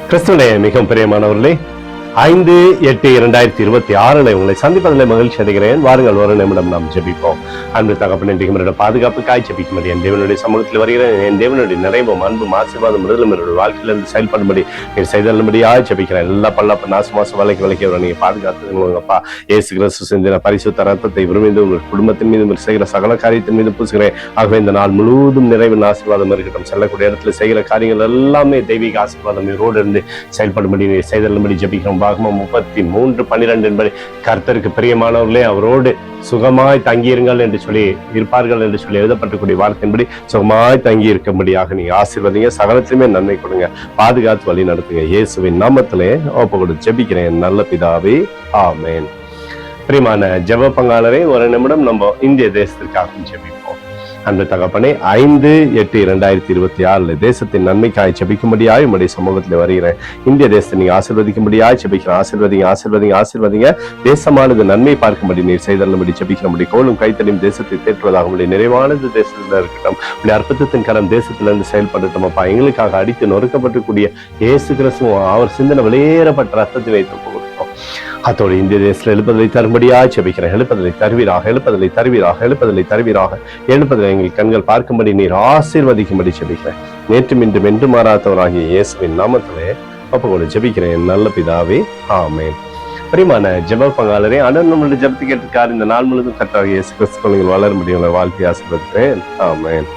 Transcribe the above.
கிறிஸ்துவிலே மிகவும் பிரியமானவர்களே, 5/8/2026 உங்களை சந்திப்பதில் மகிழ்ச்சி அடைகிறேன். வாருங்கள், ஒரு நிமிடம் நாம் ஜெபிப்போம். அன்பு தகப்பனே, இன்றைக்கு பாதுகாப்புக்காய் ஜெபிக்கும்படி என் தேவனுடைய சமூகத்தில் வருகிறேன். என் தேவனுடைய நிறைவும் அன்பும் ஆசீர்வாதம் விடுதலும் என்னுடைய வாழ்க்கையிலிருந்து செயல்படும்படி நீர் செய்தல்படியாக ஜெபிக்கிறேன். எல்லா பல்லாப்ப நாசமாச வேலைக்கு விலைக்கு நீங்க பாதுகாத்துங்கப்பா. இயேசு கிறிஸ்து சிந்தின பரிசுத்த ரத்தத்தை விரும்பி உங்கள் குடும்பத்தின் மீது செய்கிற சகல காரியத்தின் மீது பூசுகிறேன். ஆகவே இந்த நாள் முழுவதும் நிறைவின் ஆசீர்வாதம் இருக்கட்டும். செல்லக்கூடிய இடத்துல செய்கிற காரியங்கள் எல்லாமே தெய்வீக ஆசீர்வாதம் நீரோடு இருந்து செயல்படும்படி நீர் செய்தல்படி ஜெபிக்கிறோம். 33:12 என்பது கர்த்தருக்கு பிரியமானவர்களே, அவரோடு சுகமாய் தங்கியிருங்கள் என்று சொல்லி இருப்பார்கள் என்று சொல்லி எழுதப்பட்டக்கூடிய வார்த்தையின்படி சுகமாய் தங்கி இருக்கும்படியாக நீங்க ஆசீர்வதிங்க. சகலத்திலுமே நன்மை கொடுங்க, பாதுகாத்து வழி நடத்துங்க. இயேசுவின் நாமத்திலே ஒப்பு கொடுத்து ஜெபிக்கிறேன் நல்ல பிதாவே, ஆமென். பிரியமான ஜெப பங்காளரே, ஒரு நிமிடம் நம்ம இந்திய தேசத்திற்காக ஜெபிப்போம். அன்பு தகப்பனே, 5/8/2026 தேசத்தின் நன்மைக்காய் ஜெபிக்கும்படியாய் உம்முடைய சமூகத்தில் வருகிறேன். இந்திய தேசத்தை நீங்க ஆசீர்வதிக்கும்படியாய் ஜெபிக்கிறேன். ஆசீர்வதிங்க. தேசமானது நன்மை பார்க்கும்படி நீர் செய்தல்படி ஜெபிக்கிறபடி கோலும் கைத்தடியும் தேசத்தை தேற்றுவதாக உடைய நிறைவானது தேசத்தில் இருக்கட்டும். உடைய அற்புதத்தின் கரம் தேசத்திலிருந்து செயல்படுத்தும். அப்பா, எங்களுக்காக அடித்து நொறுக்கப்படக்கூடிய இயேசு கிறிஸ்துவும் அவர் சிந்தனை வெளியேறப்பட்ட ரத்தத்தை வைத்து போகிறோம். அதோடு இந்திய தேசத்தில் எழுப்பதிலை தரும்படியாக ஜெபிக்கிறேன். எழுப்பதிலை தருவீராக எங்கள் கண்கள் பார்க்கும்படி நீர் ஆசீர்வதிக்கும்படி ஜெபிக்கிறேன். நேற்றும் இன்றும் என்று மாறாதவராகிய இயேசுவின் நாமத்திலே ஒப்புக்கொண்டு ஜெபிக்கிறேன் நல்ல பிதாவே, ஆமென். பிரியமான ஜெப பங்காளரே, நம்மளுடைய ஜெபத்தை கேட்டிருக்கார். இந்த நாள் முழுவதும் கர்த்தராகிய இயேசு கிறிஸ்து நீங்கள் வளர முடியும் வாழ்க்கை ஆசீர்வதிக்கிறேன். ஆமென்.